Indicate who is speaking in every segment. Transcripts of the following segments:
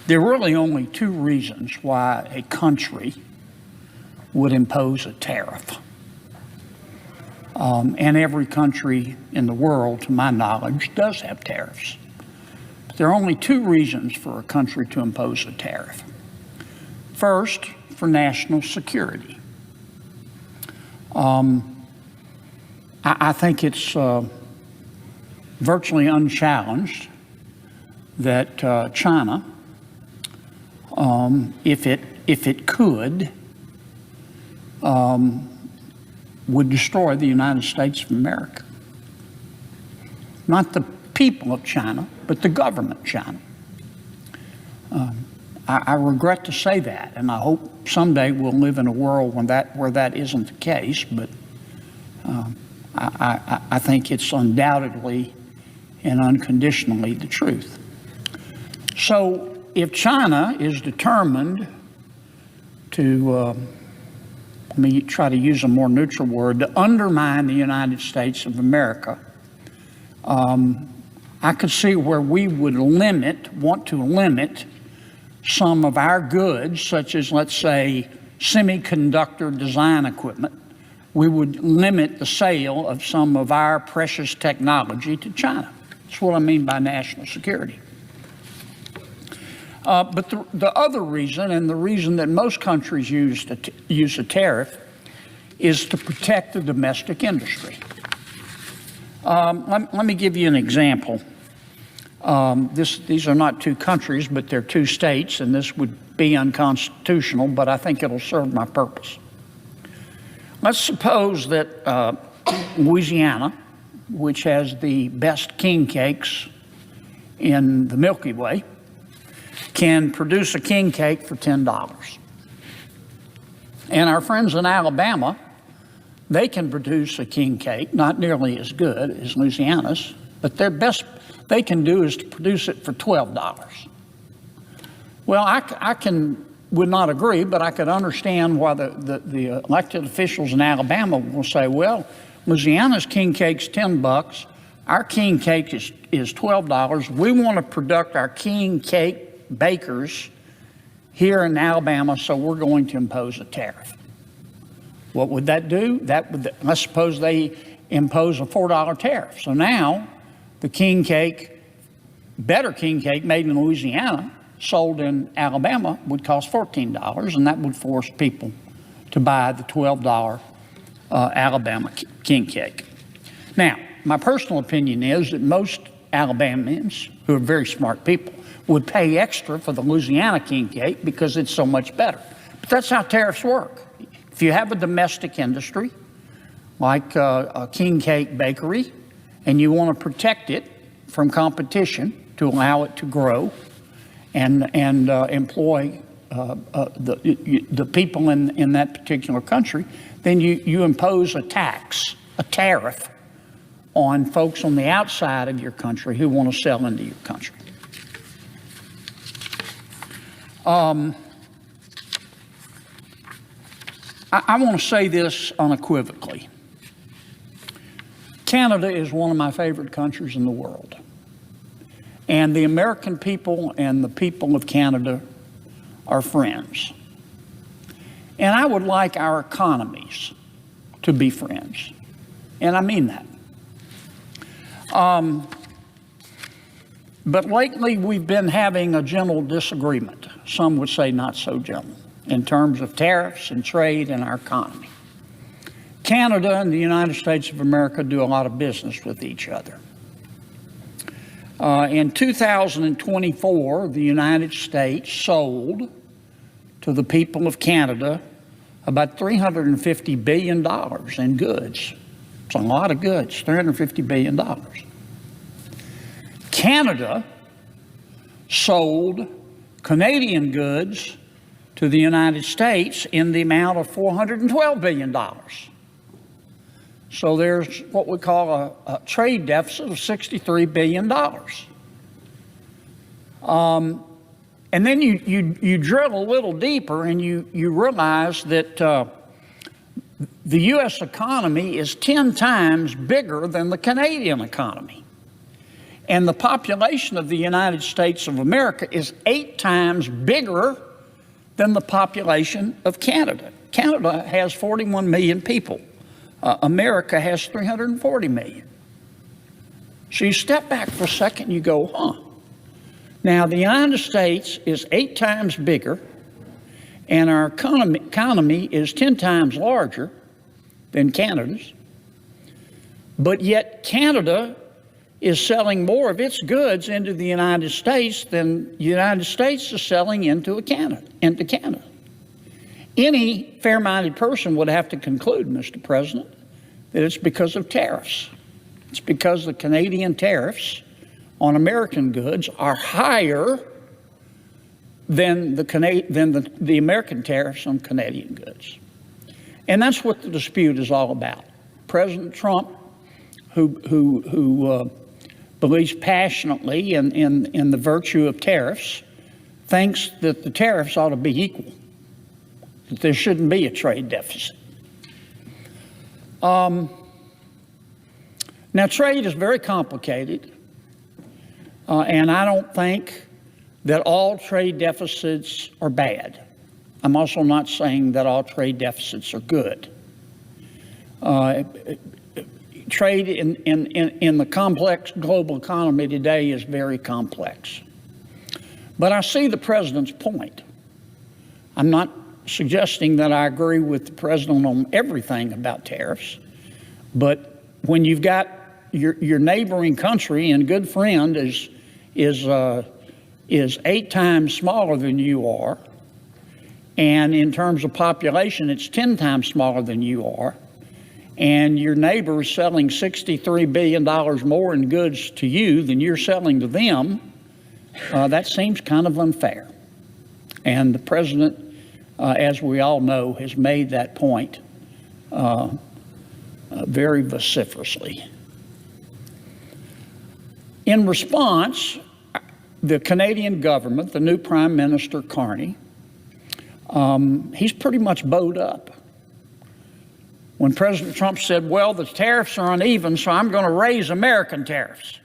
Speaker 1: There are really only two reasons why a country would impose a tariff. And every country in the world, to my knowledge, does have tariffs. But there are only two reasons for a country to impose a tariff. First, for national security. I think it's virtually unchallenged that China, if it could, would destroy the United States of America. Not the people of China, but the government of China. I regret to say that, and I hope someday we'll live in a world where that isn't the case, but I think it's undoubtedly and unconditionally the truth. So if China is determined to, let me try to use a more neutral word, to undermine the United States of America, I could see where we would want to limit some of our goods, such as, let's say, semiconductor design equipment. We would limit the sale of some of our precious technology to China. That's what I mean by national security. But the other reason, and the reason that most countries use a tariff, is to protect the domestic industry. Let me give you an example. These are not two countries, but they're two states, and this would be unconstitutional, but I think it'll serve my purpose. Let's suppose that Louisiana, which has the best king cakes in the Milky Way, can produce a king cake for $10. And our friends in Alabama, they can produce a king cake, not nearly as good as Louisiana's, but their best they can do is to produce it for $12. Well, I would not agree, but I could understand why the elected officials in Alabama will say, well, Louisiana's king cake's $10, our king cake is $12. We want to produce our king cake bakers here in Alabama, so we're going to impose a tariff. What would that do? Let's suppose they impose a $4 tariff. So now the king cake, better king cake made in Louisiana, sold in Alabama would cost $14, and that would force people to buy the $12 Alabama king cake. Now, my personal opinion is that most Alabamians, who are very smart people, would pay extra for the Louisiana king cake because it's so much better. But that's how tariffs work. If you have a domestic industry, like a king cake bakery, and you want to protect it from competition to allow it to grow and employ the people in that particular country, then you impose a tax, a tariff, on folks on the outside of your country who want to sell into your country. I want to say this unequivocally. Canada is one of my favorite countries in the world. And the American people and the people of Canada are friends. And I would like our economies to be friends. And I mean that. But lately we've been having a gentle disagreement. Some would say not so gentle, in terms of tariffs and trade and our economy. Canada and the United States of America do a lot of business with each other. In 2024, the United States sold to the people of Canada about $350 billion in goods. It's a lot of goods, $350 billion. Canada sold Canadian goods to the United States in the amount of $412 billion. So there's what we call a trade deficit of $63 billion. And then you drill a little deeper and you realize that the U.S. economy is 10 times bigger than the Canadian economy. And the population of the United States of America is 8 times bigger than the population of Canada. Canada has 41 million people. America has 340 million. So you step back for a second and you go, huh. Now, the United States is 8 times bigger, and our economy is 10 times larger than Canada's. But yet Canada is selling more of its goods into the United States than the United States is selling into Canada. Any fair-minded person would have to conclude, Mr. President, that it's because of tariffs. It's because the Canadian tariffs on American goods are higher than the American tariffs on Canadian goods. And that's what the dispute is all about. President Trump, who believes passionately in the virtue of tariffs, thinks that the tariffs ought to be equal, that there shouldn't be a trade deficit. Now, trade is very complicated, and I don't think that all trade deficits are bad. I'm also not saying that all trade deficits are good. Trade in the complex global economy today is very complex. But I see the president's point. I'm not suggesting that I agree with the president on everything about tariffs, but when you've got your neighboring country and good friend is 8 times smaller than you are, and in terms of population, it's 10 times smaller than you are, and your neighbor is selling $63 billion more in goods to you than you're selling to them, that seems kind of unfair. And the president, as we all know, has made that point very vociferously. In response, the Canadian government, the new Prime Minister Carney, he's pretty much bowed up. When President Trump said, well, the tariffs are uneven, so I'm going to raise American tariffs,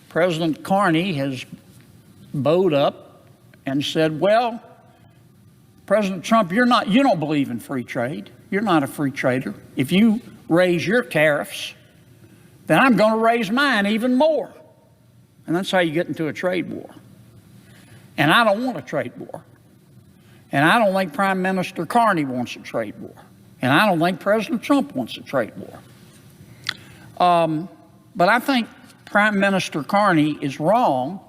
Speaker 1: President Carney has bowed up and said, well, President Trump, you don't believe in free trade. You're not a free trader. If you raise your tariffs, then I'm going to raise mine even more. And that's how you get into a trade war. And I don't want a trade war. And I don't think Prime Minister Carney wants a trade war. And I don't think President Trump wants a trade war. But I think Prime Minister Carney is wrong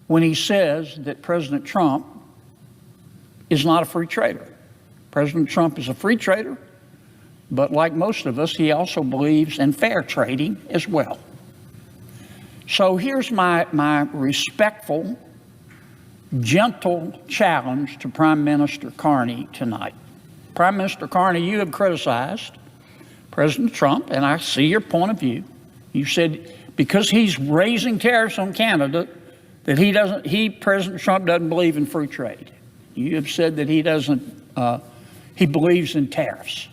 Speaker 1: when he says that President Trump is not a free trader. President Trump is a free trader, but like most of us, he also believes in fair trading as well. So here's my respectful, gentle challenge to Prime Minister Carney tonight. Prime Minister Carney, you have criticized President Trump, and I see your point of view. You said because he's raising tariffs on Canada, that President Trump doesn't believe in free trade. You have said that he believes in tariffs.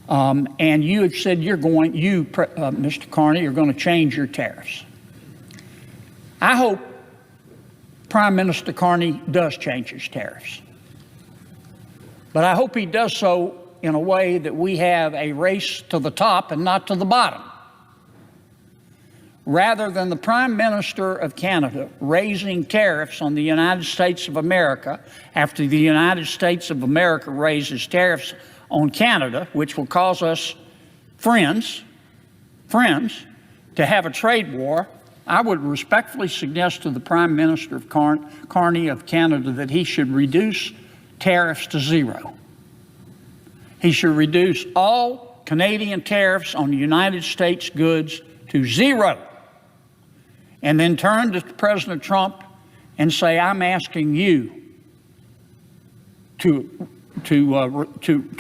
Speaker 1: And you have said Mr. Carney, you're going to change your tariffs. I hope Prime Minister Carney does change his tariffs. But I hope he does so in a way that we have a race to the top and not to the bottom. Rather than the Prime Minister of Canada raising tariffs on the United States of America after the United States of America raises tariffs on Canada, which will cause us friends to have a trade war, I would respectfully suggest to the Prime Minister of Carney of Canada that he should reduce tariffs to zero. He should reduce all Canadian tariffs on United States goods to zero. And then turn to President Trump and say, I'm asking you to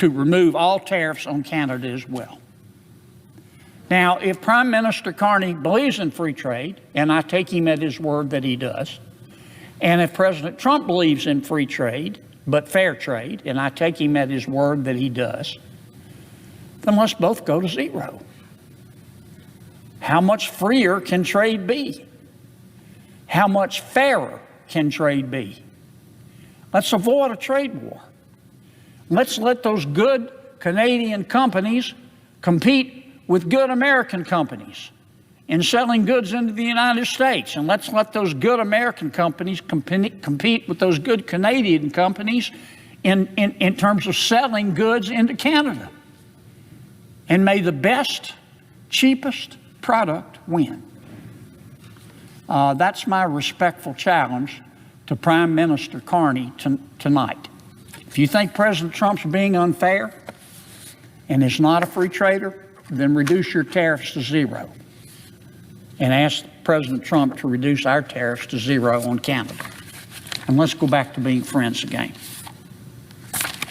Speaker 1: remove all tariffs on Canada as well. Now, if Prime Minister Carney believes in free trade, and I take him at his word that he does, and if President Trump believes in free trade, but fair trade, and I take him at his word that he does, then let's both go to zero. How much freer can trade be? How much fairer can trade be? Let's avoid a trade war. Let's let those good Canadian companies compete with good American companies in selling goods into the United States. And let's let those good American companies compete with those good Canadian companies in terms of selling goods into Canada. And may the best, cheapest product win. That's my respectful challenge to Prime Minister Carney tonight. If you think President Trump's being unfair and is not a free trader, then reduce your tariffs to zero. And ask President Trump to reduce our tariffs to zero on Canada. And let's go back to being friends again.